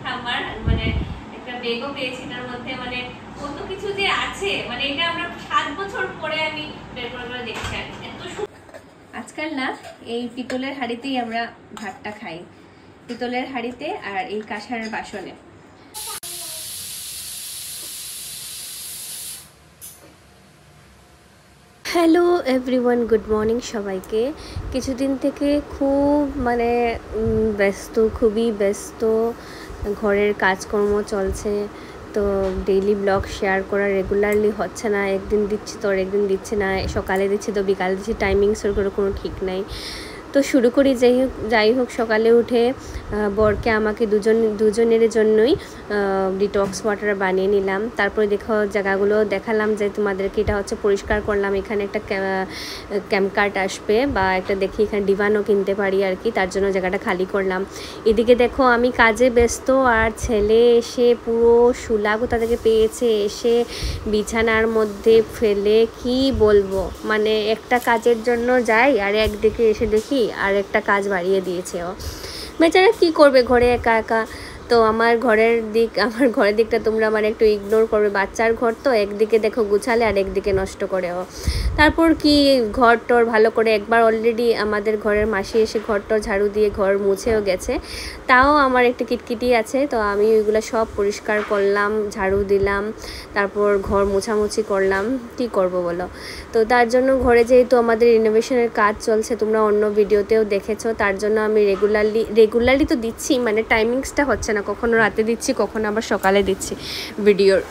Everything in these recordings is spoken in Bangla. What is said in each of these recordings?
ঠাম্মার মানে একটা বেগও পেয়েছি, তার মধ্যে মানে কত কিছু যে আছে, মানে এটা আমরা 7 বছর পরে আমি বের করে দেখছি। এত আজকাল না এই পিতলের হাঁড়িতেই আমরা ভাতটা খাই, পিতলের হাঁড়িতে আর এই কাঁসারের বাসনে। হ্যালো এভরিওয়ান, গুড মর্নিং সবাইকে। কিছুদিন থেকে খুব মানে ব্যস্ত, খুবই ব্যস্ত, ঘরের কাজকর্ম চলছে, তো ডেইলি ব্লগ শেয়ার করা রেগুলারলি হচ্ছে না। একদিন দিচ্ছি তো একদিন দিচ্ছি না, সকালে দিচ্ছি তো বিকালে দিচ্ছি, টাইমিংসের কোনো ঠিক নাই। তো শুরু করি। যাই হোক সকালে উঠে বরকে আমাকে দুজনের জন্যই ডিটক্স ওয়াটার বানিয়ে নিলাম। তারপরে জায়গাগুলো দেখালাম যে তোমাদেরকে, এটা হচ্ছে পরিষ্কার করলাম। এখানে একটা ক্যাম্পকার্ট আসবে বা একটা দেখি এখানে ডিভানও কিনতে পারি আর কি, তার জন্য জায়গাটা খালি করলাম। এদিকে দেখো আমি কাজে ব্যস্ত, আর ছেলে এসে পুরো শুলা কোথা থেকে পেয়েছে, এসে বিছানার মধ্যে ফেলে কি বলবো, মানে একটা কাজের জন্য যাই আর একদিকে এসে দেখি আর একটা কাজ বাড়িয়ে দিয়েছে ও। বেচারা কি করবে ঘরে একা একা। তো আমার ঘরের দিকটা তোমরা মানে একটু ইগনোর করবে, বাচ্চার ঘর তো, একদিকে দেখো গুছালে আর একদিকে নষ্ট করে ও। তারপর কি ঘর টর ভালো করে একবার অলরেডি আমাদের ঘরের মাসি এসে ঘর টর ঝাড়ু দিয়ে ঘর মুছেও গেছে, তাও আমার একটা কিটকিটি আছে, তো আমি ওইগুলো সব পরিষ্কার করলাম, ঝাড়ু দিলাম, তারপর ঘর মোছামুছি করলাম। কি করব বলো। তো তার জন্য ঘরে যেহেতু আমাদের রিনোভেশনের কাজ চলছে, তোমরা অন্য ভিডিওতেও দেখেছো, তার জন্য আমি রেগুলারলি তো দিচ্ছি, মানে টাইমিংসটা হচ্ছে না, কখনো রাতে দিচ্ছি কখনো আবার সকালে দিচ্ছি ভিডিওর।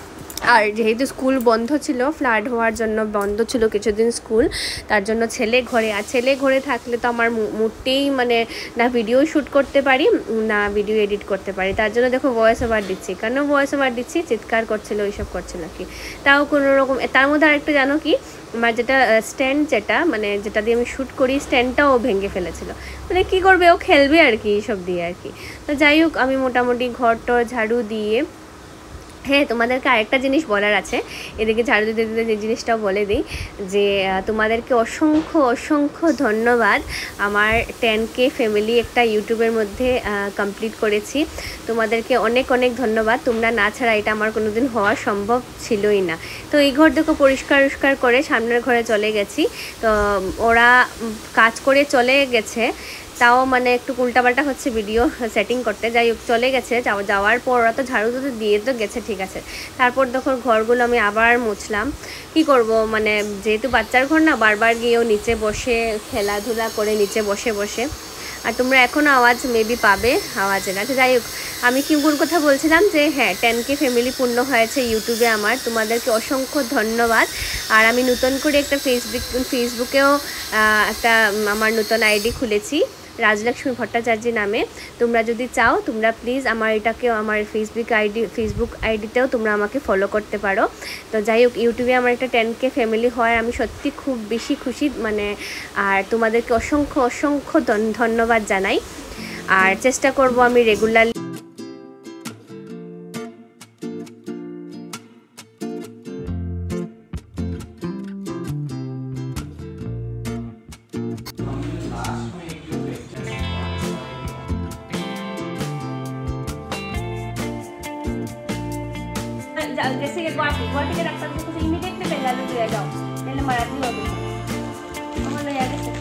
আর যেহেতু স্কুল বন্ধ ছিল, ফ্লাড হওয়ার জন্য বন্ধ ছিল কিছুদিন স্কুল, তার জন্য ছেলে ঘরে থাকলে তো আমার মোটেই মানে না ভিডিও শ্যুট করতে পারি না ভিডিও এডিট করতে পারি। তার জন্য দেখো ভয়েস ওভার দিচ্ছি। কেন ভয়েস ওভার দিচ্ছি? চিৎকার করছিল, ওইসব করছিল কি, তাও কোনো রকম। তার মধ্যে আরেকটা জানো কি, আমার যেটা স্ট্যান্ড, যেটা দিয়ে আমি শ্যুট করি, স্ট্যান্ডটাও ভেঙে ফেলেছিল। মানে কী করবে, ও খেলবে আর কি এইসব দিয়ে আর কি। তো যাই হোক আমি মোটামুটি ঘর টর ঝাড়ু দিয়ে, হ্যাঁ তোমাদেরকে আরেকটা জিনিস বলার আছে, এদিকে ঝাড়ু দিতে দিতে যে জিনিসটাও বলে দিই, যে তোমাদেরকে অসংখ্য ধন্যবাদ। আমার 10K ফ্যামিলি একটা ইউটিউবের মধ্যে কমপ্লিট করেছি। তোমাদেরকে অনেক ধন্যবাদ। তোমরা না ছাড়া এটা আমার কোনো দিন হওয়া সম্ভব ছিলই না। তো এই ঘর দেখো পরিষ্কার করে সামনের ঘরে চলে গেছি। তো ওরা কাজ করে চলে গেছে, তাও মানে একটু উল্টাপাল্টা হচ্ছে ভিডিও সেটিং করতে। যাই হোক চলে গেছে, যাওয়ার পর ওরা তো ঝাড়ু দিয়ে তো গেছে, ঠিক আছে। তারপর দেখো ঘরগুলো আমি আবার মুছলাম। কি করব, মানে যেহেতু বাচ্চার ঘর না, বারবার গিয়েও নিচে বসে খেলাধুলা করে নিচে বসে আর তোমরা এখনও আওয়াজ মেবি পাবে, আওয়াজে না। যাই হোক আমি কি কোন কথা বলছিলাম, যে হ্যাঁ 10K ফ্যামিলি পূর্ণ হয়েছে ইউটিউবে আমার। তোমাদেরকে অসংখ্য ধন্যবাদ। আর আমি নতুন করে একটা ফেসবুকেও একটা আমার নতুন আইডি খুলেছি, রাজলক্ষ্মী ভট্টাচার্য নামে। তোমরা যদি চাও, তোমরা প্লিজ আমার ফেসবুক আইডিতেও তোমরা আমাকে ফলো করতে পারো। তো যাই হোক ইউটিউবে আমার একটা 10K ফ্যামিলি হয়, আমি সত্যি খুব বেশি খুশি, মানে আর তোমাদেরকে অসংখ্য ধন্যবাদ জানাই। আর চেষ্টা করব আমি রেগুলারলি जैसे ये गुवाहाटी के रास्ता में कुछ इमीडिएटली बेंगालुरु ले जाओ, पहले मराठी हो गई हमारे याद है।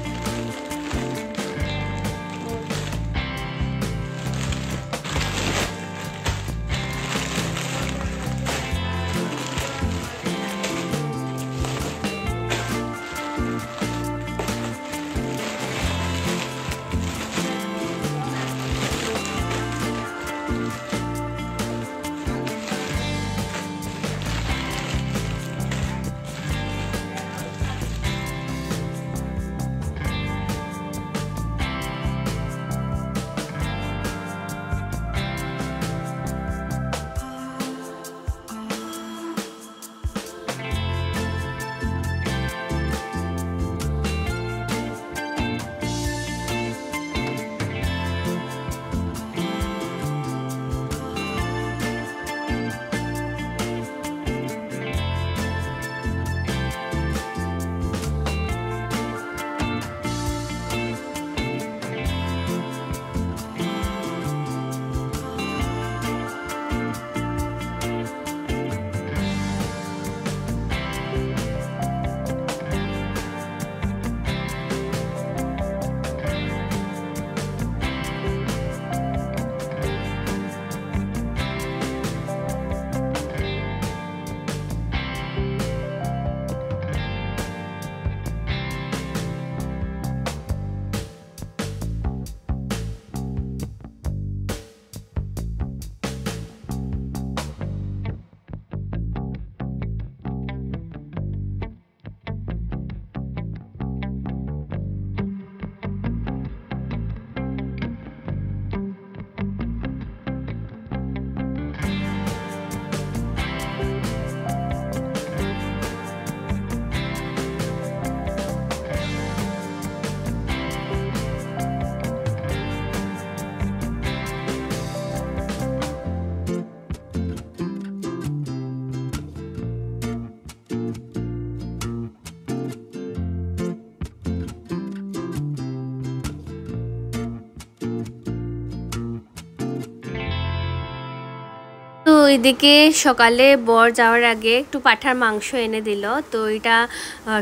এদিকে সকালে বর যাওয়ার আগে একটু পাঠার মাংস এনে দিল। তো এটা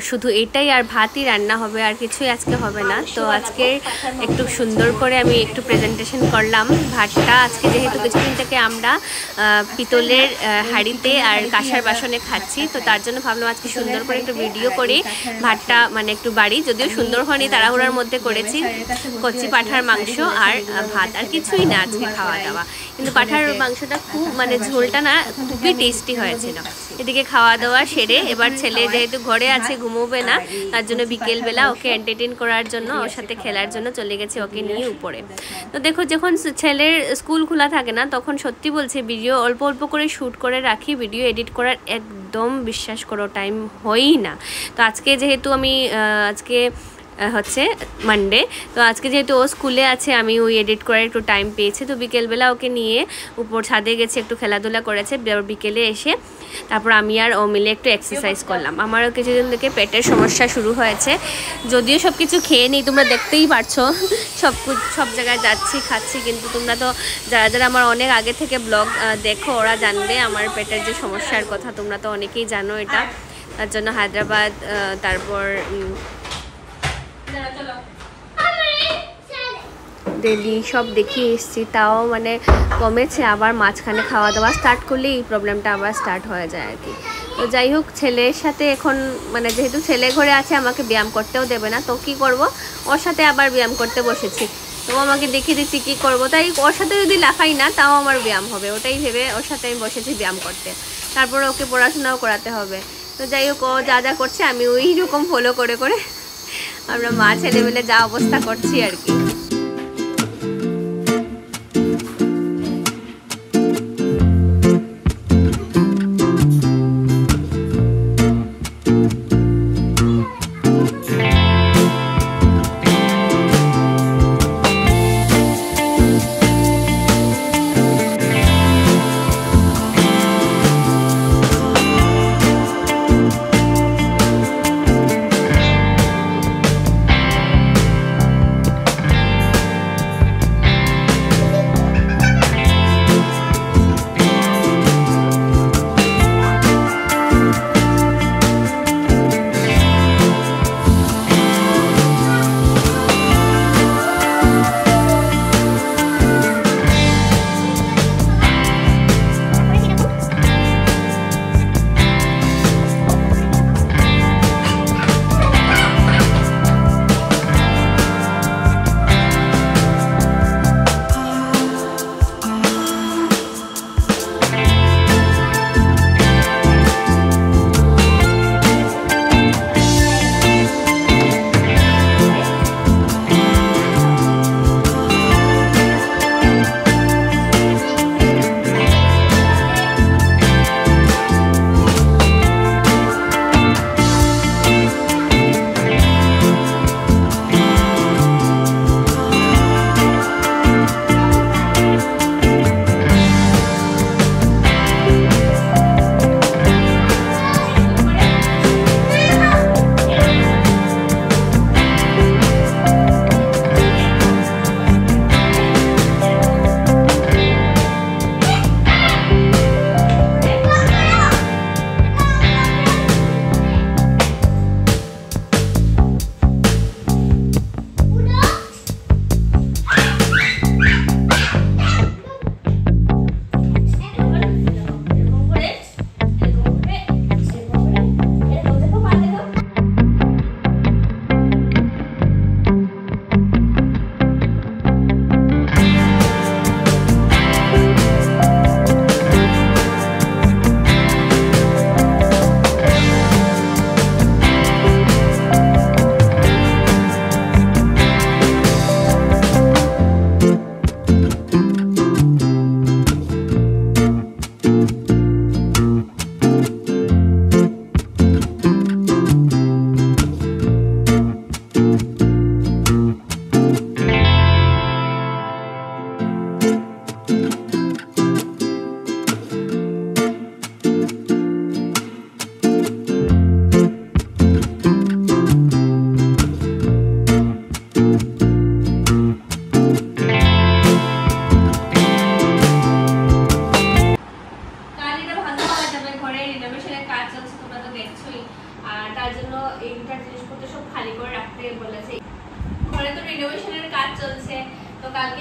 শুধু এটাই আর ভাতই রান্না হবে, আর কিছুই আজকে হবে না। তো আজকে একটু সুন্দর করে আমি একটু প্রেজেন্টেশন করলাম ভাতটা। আজকে যেহেতু কিছুদিন থেকে আমরা পিতলের হাঁড়িতে আর কাঁসার বাসনে খাচ্ছি, তো তার জন্য ভাবলাম আজকে সুন্দর করে একটু ভিডিও করি, ভাতটা মানে একটু বাড়ি। যদিও সুন্দর হয়নি, তাড়াহুড়ার মধ্যে করেছি। কচি পাঠার মাংস আর ভাত, আর কিছুই না আজকে খাওয়া দাওয়া। কিন্তু পাঠার মাংসটা খুব মানে ঝোলটা না খুবই টেস্টি হয়েছিল। এদিকে খাওয়া দাওয়া সেরে এবার ছেলে যেহেতু ঘরে আছে, ঘুমোবে না, তার জন্য বিকেলবেলা ওকে এন্টারটেইন করার জন্য, ওর সাথে খেলার জন্য চলে গেছে ওকে নিয়ে উপরে। তো দেখো, যখন ছেলের স্কুল খোলা থাকে না, তখন সত্যি বলছি ভিডিও অল্প অল্প করে শ্যুট করে রাখি, ভিডিও এডিট করার একদম বিশ্বাস করো টাইম হয়ই না। তো আজকে যেহেতু আমি আজকে হচ্ছে মানডে, তো আজকে যেহেতু ও স্কুলে আছে, আমি ওই এডিট করার একটু টাইম পেয়েছি। তো বিকেলবেলা ওকে নিয়ে উপর ছাদে গেছে, একটু খেলাধুলা করেছে। বিকেলে এসে তারপর আমি আর ও মিলে একটু এক্সারসাইজ করলাম। আমারও কিছুদিন থেকে পেটের সমস্যা শুরু হয়েছে, যদিও সব কিছু খেয়ে নিই, তোমরা দেখতেই পারছো সব জায়গায় যাচ্ছি খাচ্ছি, কিন্তু তোমরা তো যারা যারা আমার অনেক আগে থেকে ব্লগ দেখো ওরা জানবে আমার পেটের যে সমস্যার কথা। তোমরা তো অনেকেই জানো এটা। তার জন্য হায়দ্রাবাদ, তারপর দিল্লি সব দেখিয়ে এসেছি, তাও মানে কমেছে। আবার মাঝখানে খাওয়া দাওয়া স্টার্ট করলে এই প্রবলেমটা আবার স্টার্ট হয়ে যায় আর কি। তো যাই হোক, ছেলের সাথে এখন মানে যেহেতু ছেলে ঘরে আছে, আমাকে ব্যায়াম করতেও দেবে না, তো কী করব, ওর সাথে আবার ব্যায়াম করতে বসেছি। তো আমাকে দেখিয়ে দিচ্ছি কী করবো, তাই ওর সাথে যদি লাফাই না তাও আমার ব্যায়াম হবে, ওটাই ভেবে ওর সাথে আমি বসেছি ব্যায়াম করতে। তারপর ওকে পড়াশোনাও করাতে হবে। তো যাই হোক, ও যা যা করছে আমি ওই রকম ফলো করে করে আমরা মা ছেলে মিলে যা অবস্থা করছি আর কি।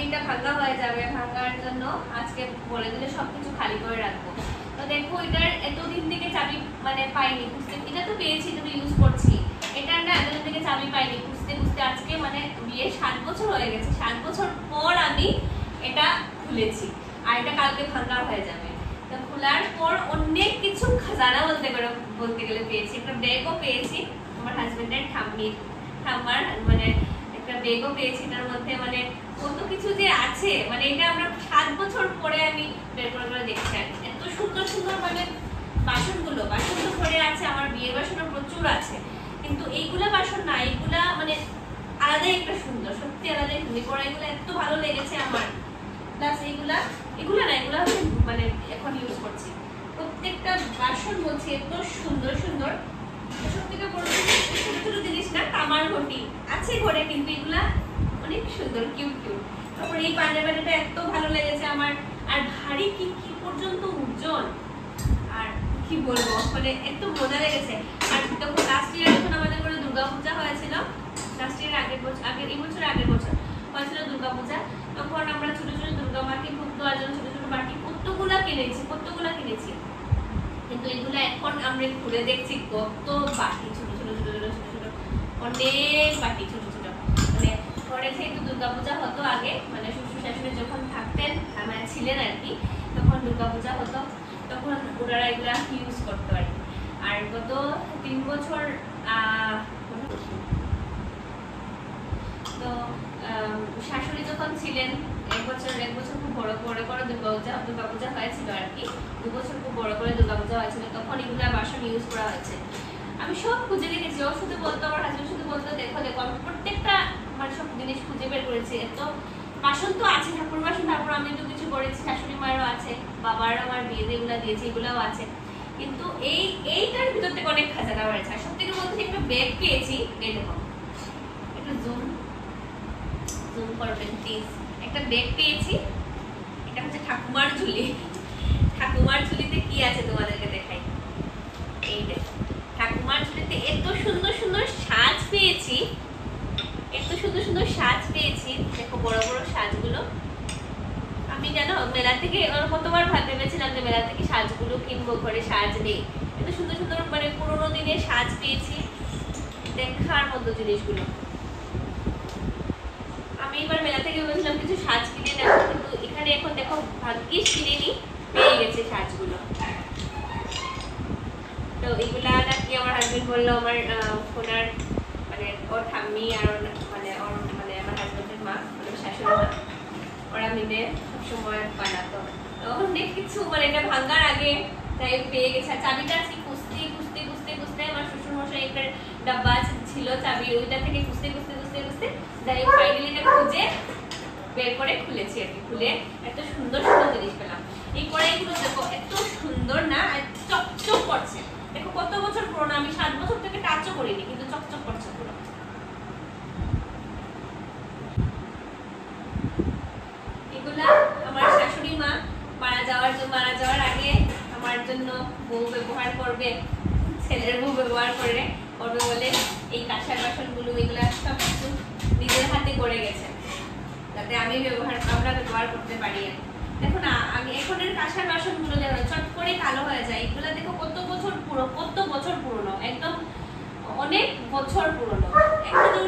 এটা ভাঙা হয়ে যাবে, ভাঙার জন্য আজকে বলে দিলে সবকিছু খালি করে রাখবো। তো দেখো এটার এতদিন থেকে চাবি মানে পাইনি, বুঝতে এটা তো পেয়েছি, তুমি ইউজ করছি, এটার না এতদিন থেকে চাবি পাইনি, বুঝতে বুঝতে আজকে মানে বিয়ে 7 বছর হয়ে গেছে, 7 বছর পর আমি এটা খুলেছি, আর এটা কালকে ভাঙা হয়ে যাবে। তো খোলার পর অনেক কিছু খাজানা বলতে গেলে পেয়েছি। একটা ব্যাগও পেয়েছি আমার হাজবেন্ডের ঠাম্মার মানে একটা ব্যাগও পেয়েছি, তার মধ্যে মানে কত কিছু যে আছে, মানে এটা আমরা 7 বছর পরে আমি বের করে দেখছি। এত সুন্দর সুন্দর মানে বাসন তো ঘরে আছে, আমার বিয়ের বাসনও প্রচুর আছে, কিন্তু এইগুলা বাসন না, এইগুলা মানে আলাদাই একটা সুন্দর, সত্যি আলাদাই সুন্দর। কড়াইগুলো এত ভালো লেগেছে আমার, প্লাস এগুলা না, এগুলা মানে এখন ইউজ করছি। প্রত্যেকটা বাসন বলছি এত সুন্দর সুন্দর, সত্যিটা বলছি ছোট ছোট জিনিস না, তামার ঘটি আছে ঘরে, কিন্তু এগুলা অনেক সুন্দর, কিউট। তারপর এই পাঞ্জাবিটা এত ভালো লেগেছে আমার, আর ভারী কি পর্যন্ত উজ্জ্বল, আর কি বলবো মানে এত মজা লেগেছে। আর তখন লাস্ট ইয়ার যখন আমাদের ঘরে দুর্গাপূজা হয়েছিল, লাস্ট ইয়ার আগের বছর হয়েছিল দুর্গাপূজা, তখন আমরা ছোট ছোট দুর্গা মাকে ভোগ দেওয়ার জন্য ছোট ছোট বাটি কতগুলা কিনেছি, কিন্তু এগুলো এখন আমরা খুলে দেখছি কত বাটি ছোট ছোট অনেক বাটি ছোট ছোট। মানে ঘরে যেহেতু দুর্গাপূজা হতো আগে, মানে শ্বশুর শাশুড়ি যখন থাকতেন মানে ছিলেন আর কি, তখন দুর্গাপূজা হতো, তখন ওনারা এগুলা ইউজ করতো আর কি। আর গত 3 বছর তো শাশুড়ি যখন ছিলেন, এক বছর খুব বড় করে দুর্গাপূজা হয়েছিল আর কি, 2 বছর খুব বড় করে দুর্গাপূজা হয়েছিল, তখন এগুলা বাসন ইউজ করা হয়েছে। আমি সব খুঁজে রেখেছি, ও শুধু বলতো, আমার হাজবেন্ড শুধু বলতো দেখো আমি প্রত্যেকটা মানে সব জিনিস খুঁজে বের করেছি। এত বাসন তো আছে, ঠাকুর বাসন, তারপর আমি তো কিছু করেছি, শাশুড়ি মায়েরও আছে, বাবার আমার বিয়ে যেগুলো দিয়েছে এগুলাও আছে, কিন্তু এইটার ভিতর থেকে অনেক খাজানা হয়েছে। আর সত্যি বলতে একটা ব্যাগ পেয়েছি, এই দেখো একটু জুম করবেন প্লিজ, একটা ব্যাগ পেয়েছি, এটা হচ্ছে ঠাকুমার ঝুলিতে কি আছে তোমাদেরকে দেখাই। এই দেখো ঠাকুমার ঝুলিতে এত সুন্দর সুন্দর সাজ পেয়েছি, দেখো বড় বড় সাজগুলো। আমি জানো মেলা থেকে কতবার ভেবেছিলাম যে মেলা থেকে সাজগুলো কিনবো, ঘরে সাজ নেই, এত সুন্দর সুন্দর মানে পুরোনো দিনের সাজ পেয়েছি, দেখার মতো জিনিসগুলো। আমি এবার মেলা থেকে ভেবেছিলাম কিছু সাজ কিনে নেবো, কিন্তু এখানে এখন দেখো ভাগ্যিস কিনে পেয়ে গেছে সাজগুলো। তো এগুলা নাকি আমার হাজবেন্ড বললো, আমার ওনার মানে ওর ঠাম্মি আর মানে আমার হাজবেন্ডের মা, মানে শাশুড়ি মা, ওরা মিলে সবসময় বানাতো। অনেক কিছু মানে এটা ভাঙার আগে তাই পেয়ে গেছে। আর চাবিটা আজকে খুঁজতে আমার শ্বশুর মশাই একটা ডাব্বা ছিল চাবি, ওইটা থেকে খুঁজতে যাই ফাইনালি এটা খুঁজে বের করে খুলেছি আর কি। খুলে এত সুন্দর সুন্দর জিনিস পেলাম। এই কড়াইগুলো দেখো এত সুন্দর না, চকচক করছে, দেখো কত বছর পুরনো, আমি 7 বছর থেকে টাচও করিনি, কিন্তু চকচক করছে পুরো। এগুলা আমার শাশুড়ি মা মারা যাওয়ার আগে আমার জন্য বউ ব্যবহার করবে, ছেলের বউ ব্যবহার করবে বলে এই কাঁসার বাসনগুলো এগুলা সব কিছু নিজের হাতে করে গেছে, যাতে আমরা ব্যবহার করতে পারি। দেখো না আগে এখনের কাঁসার বাসনগুলো দেখো চট করে কালো হয়ে যায়, এগুলা দেখো কত বছর পুরনো, একদম অনেক বছর পুরনো, একদম